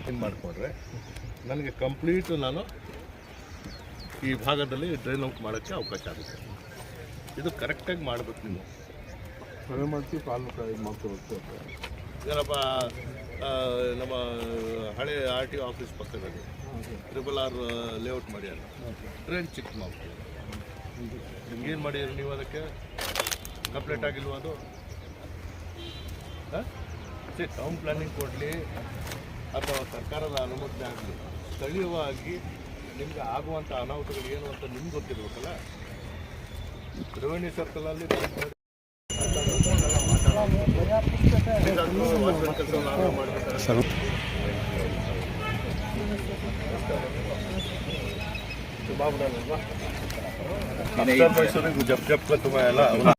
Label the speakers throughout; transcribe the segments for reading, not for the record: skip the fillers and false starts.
Speaker 1: ಇದು ಮಾಡಿಕೊಂಡ್ರೆ ನನಗೆ ಕಂಪ್ಲೀಟು ನಾನು ಈ ಭಾಗದಲ್ಲಿ ಡ್ರೈನ್ ಔಟ್ ಮಾಡೋಕ್ಕೆ ಅವಕಾಶ ಆಗುತ್ತೆ. ಇದು ಕರೆಕ್ಟಾಗಿ ಮಾಡಬೇಕು. ನೀವು
Speaker 2: ಮನೆ ಮಾಡ್ತೀವಿ ಪಾಲು ಇದು ಮಾಡ್ಕೋಬೇಕು.
Speaker 1: ಏನಪ್ಪ ನಮ್ಮ ಹಳೆ RTO ಆಫೀಸ್ ಪಕ್ಕದಲ್ಲಿ RRR ಲೇಔಟ್ ಮಾಡ್ಯಾರ, ಡ್ರೈನ್ ಚಿಕ್ಕ ಮಾಡ್ತೀವಿ. ನಿಮ್ಗೇನು ಮಾಡಿದ್ರಿ ನೀವು? ಅದಕ್ಕೆ ಕಂಪ್ಲೀಟ್ ಆಗಿಲ್ವ ಅದು? ಟೌನ್ ಪ್ಲಾನಿಂಗ್ ಕೊಡಲಿ ಅಥವಾ ಸರ್ಕಾರದ ಅನುಮೋದನೆ ಆಗಲಿ, ಸ್ಥಳೀಯವಾಗಿ ನಿಮ್ಗೆ ಆಗುವಂಥ ಅನಾಹುತಗಳು ಏನು ಅಂತ ನಿಮ್ಗೆ ಗೊತ್ತಿರ್ಬೇಕಲ್ಲ. ರೆವೆನ್ಯೂ ಸರ್ಕಲಲ್ಲಿ ಮಾಡಬೇಕಾದ್ರೆ जब जब का तुम्हें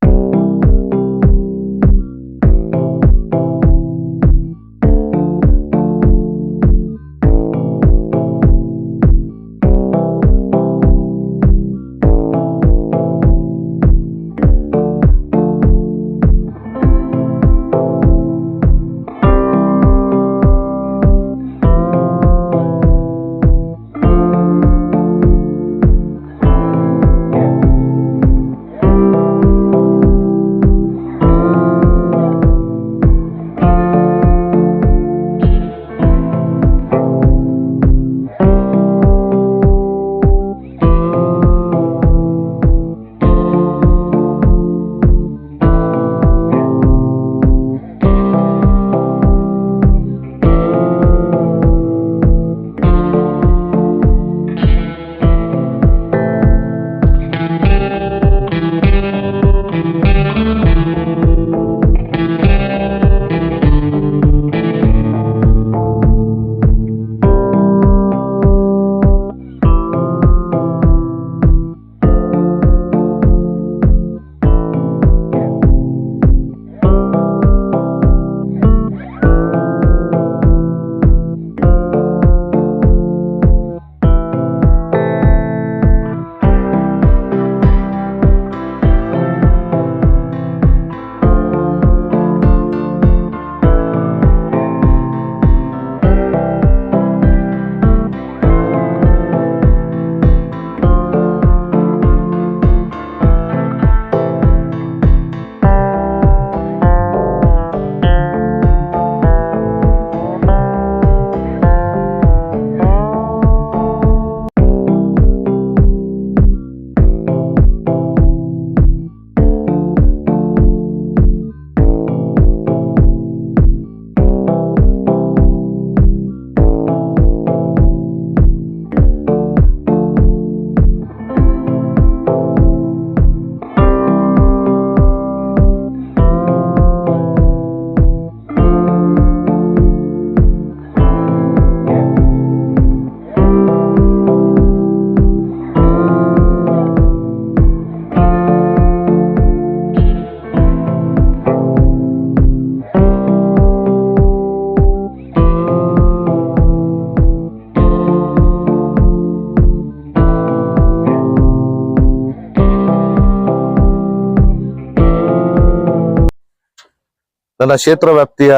Speaker 3: ನನ್ನ ಕ್ಷೇತ್ರ ವ್ಯಾಪ್ತಿಯ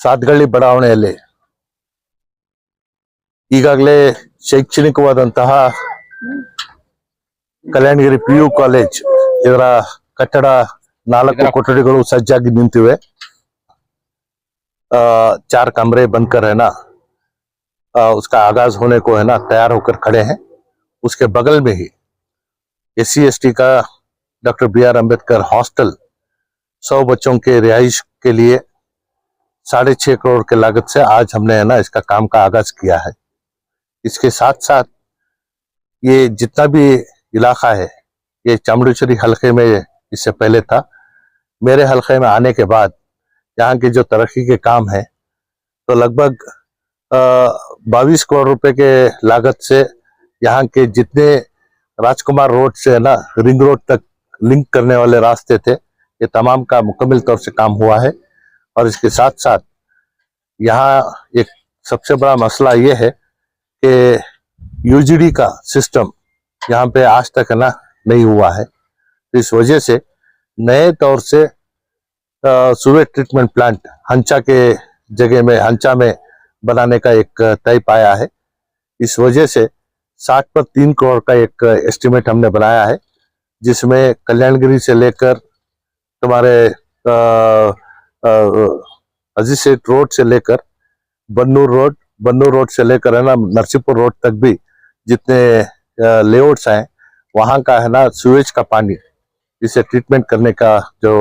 Speaker 3: ಸಾತ್ಗಳ್ಳಿ ಬಡಾವಣೆಯಲ್ಲಿ ಈಗಾಗಲೇ ಶೈಕ್ಷಣಿಕವಾದಂತಹ ಕಲ್ಯಾಣಗಿರಿ PU ಕಾಲೇಜ್ ಇದರ ಕಟ್ಟಡ 4 ಕೊಠಡಿಗಳು सज्जाಗಿ ನಿಂತಿವೆ. 4 कमरे बनकर है ना उसका आगाज होने को है ना तैयार होकर खड़े हैं. उसके बगल में ही SC/ST का डॉक्टर BR अम्बेडकर हॉस्टल 100 बच्चों के रिहाइश के लिए 6.5 करोड़ के लागत से आज हमने है ना इसका काम का आगाज किया है. इसके साथ साथ ये जितना भी इलाका है ये चामुंडेश्वरी हलके में इससे पहले था. मेरे हलके में आने के बाद यहाँ की जो तरक्की के काम है तो लगभग 22 करोड़ रुपए के लागत से यहाँ के जितने राजकुमार रोड से है ना रिंग रोड तक लिंक करने वाले रास्ते थे ये तमाम का मुकम्मल तौर से काम हुआ है. और इसके साथ साथ यहाँ एक सबसे बड़ा मसला ये है कि UGD का सिस्टम यहाँ पे आज तक है ना नहीं हुआ है. तो इस वजह से नए तौर से सुवेज ट्रीटमेंट प्लांट हंचा के जगह में हंचा में बनाने का एक तय पाया है। इस वजह से 60 पर 3 करोड़ का एक एस्टिमेट हमने बनाया है, जिसमें कल्याणगिरी से लेकर तुम्हारे अजीज सेठ रोड से लेकर बन्नूर रोड से लेकर है ना नरसिंहपुर रोड तक भी जितने लेआउट्स हैं वहाँ का है ना सीवेज का पानी इसे ट्रीटमेंट करने का जो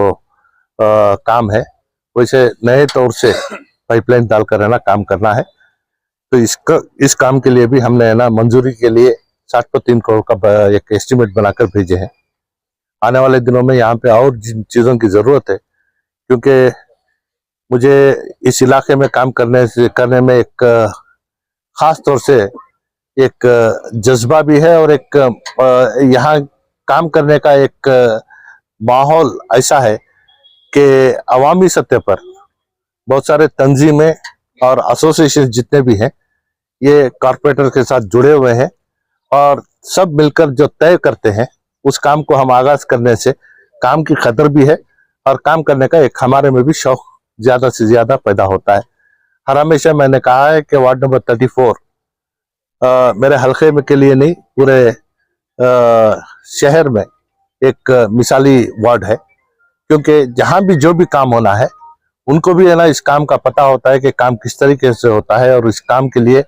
Speaker 3: काम है वैसे नए तौर से पाइपलाइन डालकर है ना काम करना है। तो इस काम के लिए भी हमने है ना मंजूरी के लिए 60 पर 3 करोड़ का एक एस्टिमेट बनाकर भेजे हैं। आने वाले दिनों में यहाँ पे और जिन चीज़ों की ज़रूरत है, क्योंकि मुझे इस इलाके में काम करने में एक ख़ास तौर से एक जज्बा भी है और एक यहाँ काम करने का एक माहौल ऐसा है कि अवामी सतह पर बहुत सारे तंजीमें और एसोसिएशन जितने भी हैं ये कॉरपोरेटर के साथ जुड़े हुए हैं और सब मिलकर जो तय करते हैं उस काम को हम आगाज करने से काम की कदर भी है और काम करने का एक हमारे में भी शौक ज्यादा से ज्यादा पैदा होता है। हर हमेशा मैंने कहा है कि वार्ड नंबर 34 मेरे हल्के में के लिए नहीं पूरे शहर में एक मिसाली वार्ड है, क्योंकि जहां भी जो भी काम होना है उनको भी है ना इस काम का पता होता है कि काम किस तरीके से होता है और इस काम के लिए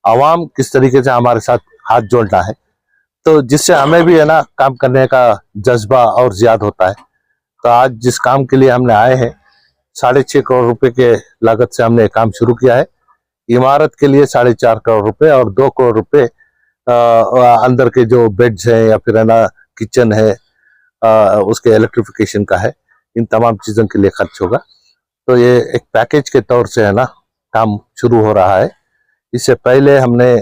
Speaker 3: आवाम किस तरीके से हमारे साथ हाथ जोड़ना है, तो जिससे हमें भी है ना काम करने का जज्बा और ज्यादा होता है। तो आज जिस काम के लिए हमने आए हैं 6.5 करोड़ रुपए के लागत से हमने काम शुरू किया है। इमारत के लिए 4.5 करोड़ रुपए और 2 करोड़ रुपए अंदर के जो बेड्स हैं या फिर है ना किचन है उसके इलेक्ट्रिफिकेशन का है, इन तमाम चीजों के लिए खर्च होगा। तो ये एक पैकेज के तौर से है ना काम शुरू हो रहा है। इससे पहले हमने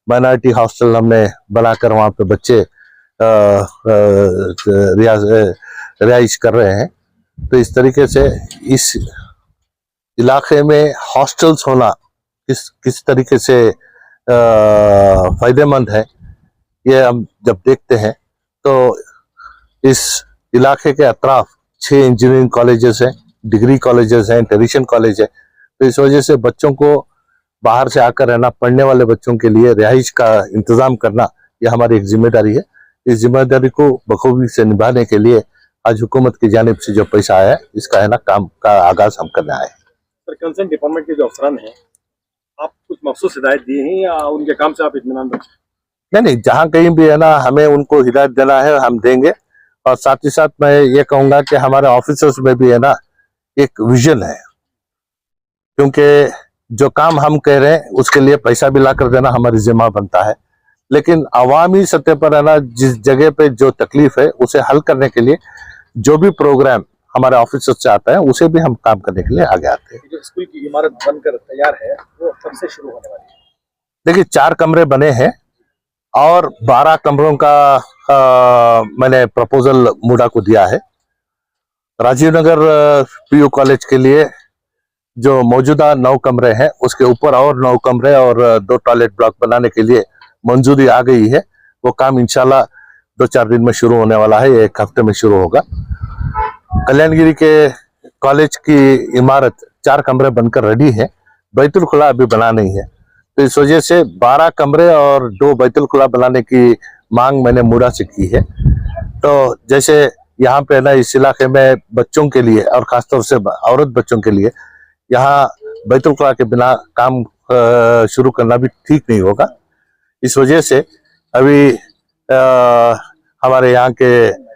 Speaker 3: माइनॉरिटी हॉस्टल हमने बनाकर वहाँ पे बच्चे रिहाइश कर रहे हैं। तो इस तरीके से इस इलाके में हॉस्टल्स होना किस तरीके से फायदेमंद है ये हम जब देखते हैं तो इस इलाके के अतराफ 6 इंजीनियरिंग कॉलेजेस हैं, डिग्री कॉलेजेस हैं, टेरिशन कॉलेज है। तो इस वजह से बच्चों को बाहर से आकर रहना पढ़ने वाले बच्चों के लिए रिहाइश का इंतजाम करना यह हमारी एक जिम्मेदारी है। इस जिम्मेदारी को बखूबी से निभाने के लिए आज हुकूमत की जानिब से जो पैसा आया इसका है ना काम का आगाज हम करने आए।
Speaker 4: सर, कंसर्न डिपार्टमेंट के जो अफसरान हैं, आप कुछ मखसूस हिदायत दी हैं या उनके काम से आप इत्मीनान रखें?
Speaker 3: नहीं, जहाँ कहीं भी है ना हमें उनको हिदायत देना है हम देंगे। और साथ ही साथ मैं ये कहूंगा कि हमारे ऑफिसर्स में भी है ना एक विजन है, क्योंकि जो काम हम कह रहे हैं उसके लिए पैसा भी ला कर देना हमारी जिम्मा बनता है, लेकिन अवामी सतह पर है ना जिस जगह पे जो तकलीफ है उसे हल करने के लिए जो भी प्रोग्राम हमारे ऑफिसर से आता है उसे भी हम काम करने के लिए आगे आते हैं।
Speaker 4: जो स्कूल की इमारत बनकर तैयार है वो कब से शुरू होने वाली है?
Speaker 3: देखिए 4 कमरे बने हैं और 12 कमरों का मैंने प्रपोजल मुडा को दिया है। राजीव नगर पीयू कॉलेज के लिए जो मौजूदा 9 कमरे हैं उसके ऊपर और 9 कमरे और 2 टॉयलेट ब्लॉक बनाने के लिए मंजूरी आ गई है। वो काम इंशाल्लाह 2-4 दिन में शुरू होने वाला है, 1 हफ्ते में शुरू होगा। कल्याणगिरी के कॉलेज की इमारत 4 कमरे बनकर रेडी है, बैतुल खुला अभी बना नहीं है। तो इस वजह से 12 कमरे और 2 बैतुल खुला बनाने की मांग मैंने मुडा से की है। तो जैसे यहाँ पे ना इस इलाके में बच्चों के लिए और खासतौर से औरत बच्चों के लिए यहाँ बैतुल खुला के बिना काम शुरू करना भी ठीक नहीं होगा। इस वजह से अभी हमारे यहाँ के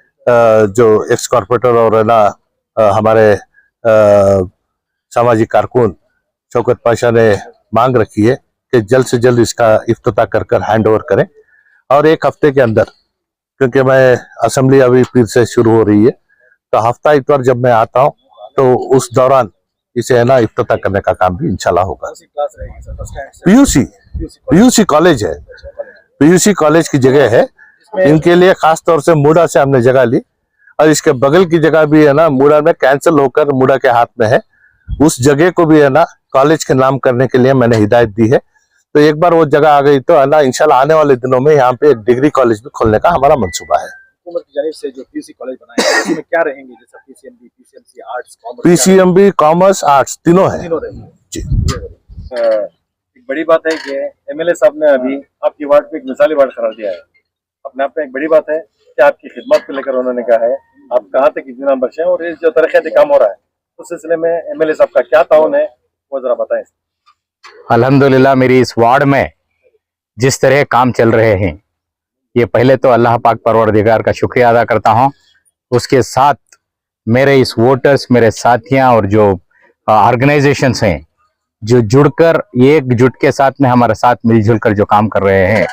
Speaker 3: जो एक्स कॉर्पोरेटर और है ना हमारे सामाजिक कारकुन शौकत पाशा ने मांग रखी है कि जल्द से जल्द इसका इफ्तिताह कर हैंड ओवर करें और 1 हफ्ते के अंदर, क्योंकि मैं असेंबली अभी फिर से शुरू हो रही है तो हफ्ता इतवार जब मैं आता हूँ तो उस दौरान इसे है ना इफ्तिताह करने का काम भी इंशाल्लाह होगा। पीयूसी कॉलेज है, पीयूसी कॉलेज की जगह है, इनके लिए खास तौर से मुडा से हमने जगह ली और इसके बगल की जगह भी है ना मुडा में कैंसिल होकर मुडा के हाथ में है। उस जगह को भी है ना कॉलेज के नाम करने के लिए मैंने हिदायत दी है। तो एक बार वो जगह आ गई तो है ना इंशाल्लाह आने वाले दिनों में यहाँ पे एक डिग्री कॉलेज भी खोलने का हमारा मंसूबा है।
Speaker 4: हुकूमत की जानिब से जो पीयूसी कॉलेज बनाया है उसमें क्या रहेंगे, जैसे PCMB, PCMC, arts, commerce?
Speaker 3: PCMB, commerce, arts तीनों है
Speaker 4: तीनों रहेंगे
Speaker 3: जी।
Speaker 4: बड़ी बात है कि एमएलए साहब ने अभी आपकी वार्ड को एक मिसाली वार्ड करार दिया है। अपने आप में एक बड़ी बात है कि आपकी खिदमत को लेकर उन्होंने कहा है आप कहाँ तक इत्मीनान बख्शे और इस जो तरक्याती काम हो रहा है उस सिलसिले में एमएलए साहब का क्या ताउन है वो जरा बताएं।
Speaker 5: अल्हम्दुलिल्लाह मेरी इस वार्ड में जिस तरह काम चल रहे हैं, ये पहले तो अल्लाह पाक परवरदिगार का शुक्रिया अदा करता हूँ। उसके साथ मेरे इस वोटर्स, मेरे साथियाँ और जो ऑर्गेनाइजेशंस हैं जो जुड़कर एकजुट के साथ में हमारे साथ मिलजुल कर जो काम कर रहे हैं,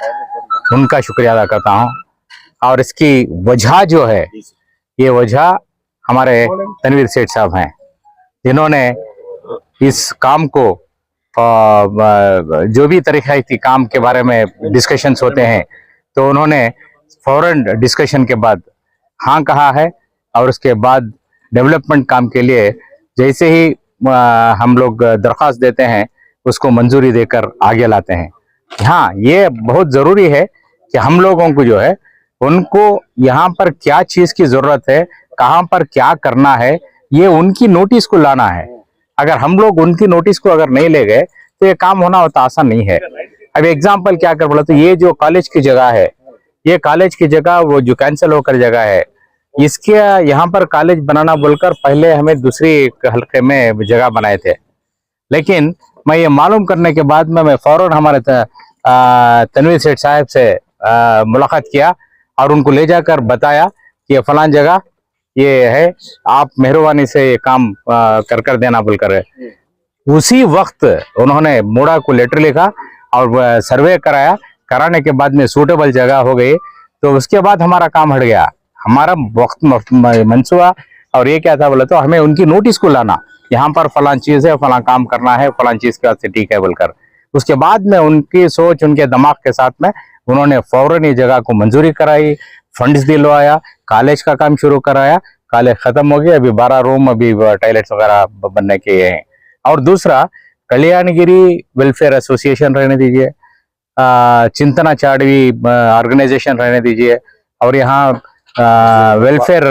Speaker 5: उनका शुक्रिया अदा करता हूँ। और इसकी वजह जो है, ये वजह हमारे तनवीर सेठ साहब हैं, जिन्होंने इस काम को जो भी तरीक़ाती काम के बारे में डिस्कशंस होते हैं तो उन्होंने फौरन डिस्कशन के बाद हाँ कहा है। और उसके बाद डेवलपमेंट काम के लिए जैसे ही हम लोग दरख्वास्त देते हैं उसको मंजूरी देकर आगे लाते हैं। हाँ, ये बहुत ज़रूरी है कि हम लोगों को जो है उनको यहाँ पर क्या चीज़ की ज़रूरत है, कहाँ पर क्या करना है, ये उनकी नोटिस को लाना है। अगर हम लोग उनकी नोटिस को अगर नहीं ले गए तो ये काम होना होता आसान नहीं है। अब एग्जाम्पल क्या कर बोला तो ये जो कॉलेज की जगह है, ये कॉलेज की जगह वो जो कैंसिल होकर जगह है, इसके यहाँ पर कॉलेज बनाना बोलकर पहले हमें दूसरी हल्के में जगह बनाए थे। लेकिन मैं ये मालूम करने के बाद में मैं फौरन हमारे तनवीर सेठ साहब से मुलाकात किया और उनको ले जाकर बताया कि ये फलां जगह ये है, आप मेहरबानी से ये काम कर देना बोलकर। उसी वक्त उन्होंने मुड़ा को लेटर लिखा और सर्वे कराया। कराने के बाद में सूटेबल जगह हो गई तो उसके बाद हमारा काम हट गया। हमारा वक्त मंसूबा और ये क्या था बोला तो हमें उनकी नोटिस को लाना, यहाँ पर फलां चीज़ है, फलां काम करना है, फलां चीज़ के वास्ते ठीक है बोलकर। उसके बाद में उनकी सोच, उनके दिमाग के साथ में उन्होंने फौरन ये जगह को मंजूरी कराई, फंड्स दिलवाया, कॉलेज का काम शुरू कराया। कॉलेज खत्म हो गया, अभी 12 रूम, अभी टॉयलेट्स वगैरह बनने के हैं। और दूसरा, कल्याणगिरी वेलफेयर एसोसिएशन रहने दीजिए, चिंतना चाड़वी ऑर्गेनाइजेशन रहने दीजिए, और यहाँ वेलफेयर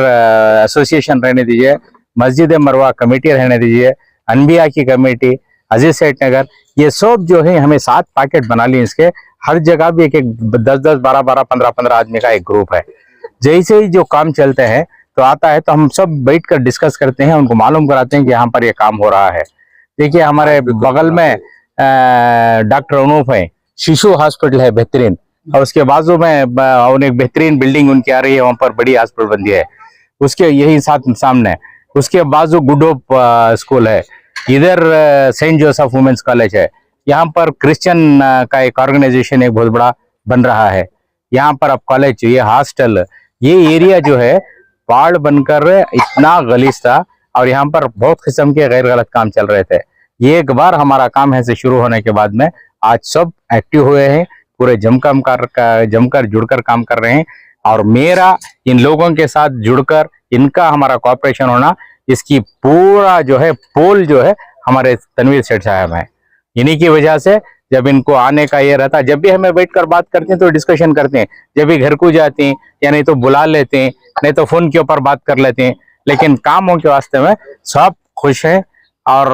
Speaker 5: एसोसिएशन रहने दीजिए, मस्जिद मरवा कमेटी रहने दीजिए, अनबिया की कमेटी, अजीज सेठ नगर, ये सब जो है हमें 7 पैकेट बना लिए। इसके हर जगह भी एक 10-10, 12-12, 15-15 आदमी का एक ग्रुप है। जैसे ही जो काम चलते हैं तो आता है तो हम सब बैठकर डिस्कस करते हैं, उनको मालूम कराते हैं कि यहाँ पर ये काम हो रहा है। देखिए हमारे बगल में डॉक्टर अनूप है, शिशु हॉस्पिटल है बेहतरीन, और उसके बाजू में एक बेहतरीन बिल्डिंग उनकी आ रही है, वहाँ पर बड़ी हॉस्पिटल बन है उसके यही सामने। उसके बाजू गुड होप स्कूल है, इधर सेंट जोसेफ वुमेन्स कॉलेज है, यहाँ पर क्रिश्चियन का एक ऑर्गेनाइजेशन एक बहुत बड़ा बन रहा है। यहाँ पर अब कॉलेज, ये हॉस्टल, ये एरिया जो है पहाड़ बनकर इतना गलीज था और यहाँ पर बहुत किस्म के गैर गलत काम चल रहे थे। ये एक बार हमारा काम ऐसे शुरू होने के बाद में आज सब एक्टिव हुए हैं, पूरे जमकर जुड़कर काम कर रहे हैं। और मेरा इन लोगों के साथ जुड़कर इनका हमारा कॉपरेशन होना, इसकी पूरा जो है पोल जो है हमारे तनवीर सेठ साहब हैं। इन्हीं की वजह से जब इनको आने का ये रहता, जब भी हमें बैठकर बात करते हैं तो डिस्कशन करते हैं, जब भी घर को जाते हैं या नहीं तो बुला लेते हैं, नहीं तो फोन के ऊपर बात कर लेते हैं, लेकिन कामों के वास्ते में सब खुश हैं। और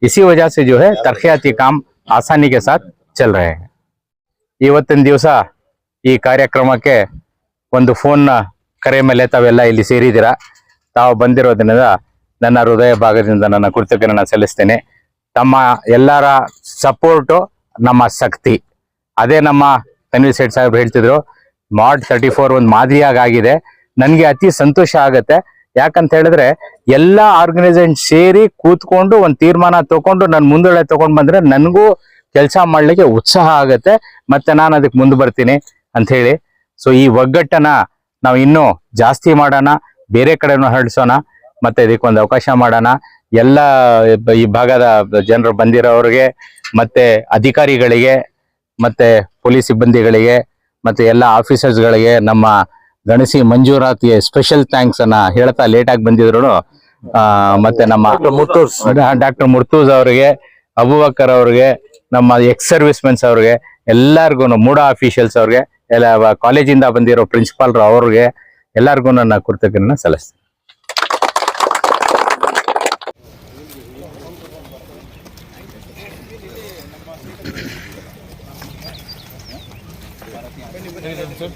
Speaker 5: इसी वजह से जो है तरक्याती काम आसानी के साथ चल रहे हैं। ಇವತ್ತಿನ ದಿವಸ ಈ ಕಾರ್ಯಕ್ರಮಕ್ಕೆ ಒಂದು ಫೋನ್ ಕರೆ ಮೇಲೆ ತಾವೆಲ್ಲ ಇಲ್ಲಿ ಸೇರಿದ್ದೀರಾ. ತಾವು ಬಂದಿರೋದ್ರಿಂದ ನನ್ನ ಹೃದಯ ಭಾಗದಿಂದ ನನ್ನ ಕೃತಜ್ಞತೆಯನ್ನು ಸಲ್ಲಿಸ್ತೇನೆ. ತಮ್ಮ ಎಲ್ಲರ ಸಪೋರ್ಟು ನಮ್ಮ ಶಕ್ತಿ. ಅದೇ ನಮ್ಮ ತನ್ವೀರ್ ಸೇಠ್ ಸಾಹೇಬ್ ಹೇಳ್ತಿದ್ರು, ಮಾಡ್ 34 ಒಂದು ಮಾದರಿಯಾಗಿದೆ. ನನಗೆ ಅತಿ ಸಂತೋಷ ಆಗುತ್ತೆ. ಯಾಕಂತ ಹೇಳಿದ್ರೆ ಎಲ್ಲ ಆರ್ಗನೈಸೇಷನ್ ಸೇರಿ ಕೂತ್ಕೊಂಡು ಒಂದು ತೀರ್ಮಾನ ತಗೊಂಡು ನನ್ನ ಮುಂದೊಳೆ ತಗೊಂಡು ಬಂದ್ರೆ ನನಗೂ ಕೆಲಸ ಮಾಡ್ಲಿಕ್ಕೆ ಉತ್ಸಾಹ ಆಗುತ್ತೆ, ಮತ್ತೆ ನಾನು ಅದಕ್ಕೆ ಮುಂದೆ ಬರ್ತೀನಿ ಅಂತ ಹೇಳಿ. ಸೊ ಈ ಒಗ್ಗಟ್ಟನ್ನ ನಾವು ಇನ್ನೂ ಜಾಸ್ತಿ ಮಾಡೋಣ, ಬೇರೆ ಕಡೆನೂ ಹರಡಿಸೋಣ, ಮತ್ತೆ ಇದಕ್ಕೊಂದು ಅವಕಾಶ ಮಾಡೋಣ. ಎಲ್ಲ ಈ ಭಾಗದ ಜನರು ಬಂದಿರೋರಿಗೆ, ಮತ್ತೆ ಅಧಿಕಾರಿಗಳಿಗೆ, ಮತ್ತೆ ಪೊಲೀಸ್ ಸಿಬ್ಬಂದಿಗಳಿಗೆ, ಮತ್ತೆ ಎಲ್ಲ ಆಫೀಸರ್ಸ್ಗಳಿಗೆ, ನಮ್ಮ ಗಣಸಿ ಮಂಜುನಾಥ್ಗೆ ಸ್ಪೆಷಲ್ ಥ್ಯಾಂಕ್ಸ್ ಅನ್ನ ಹೇಳ್ತಾ, ಲೇಟ್ ಆಗಿ ಬಂದಿದ್ರು. ಮತ್ತೆ ನಮ್ಮ ಡಾಕ್ಟರ್ ಮುರ್ತೂಜ್ ಅವರಿಗೆ, ಅಬೂಬಕರ್ ಅವ್ರಿಗೆ, ನಮ್ಮ ಎಕ್ಸ್ ಸರ್ವಿಸ್ ಮೆನ್ಸ್ ಅವ್ರಿಗೆ, ಎಲ್ಲರಿಗೂ, ಮೂಡಾ ಅಫಿಷಿಯಲ್ಸ್ ಅವ್ರಿಗೆ, ಎಲ್ಲ ಕಾಲೇಜಿಂದ ಬಂದಿರೋ ಪ್ರಿನ್ಸಿಪಾಲ್ ಅವ್ರಿಗೆ ಎಲ್ಲರಿಗೂ ನನ್ನ ಕೃತಜ್ಞತೆಯನ್ನು ಸಲ್ಲಿಸ್ತೀನಿ.
Speaker 1: ಹೇಗಿದೆ ಸರ್?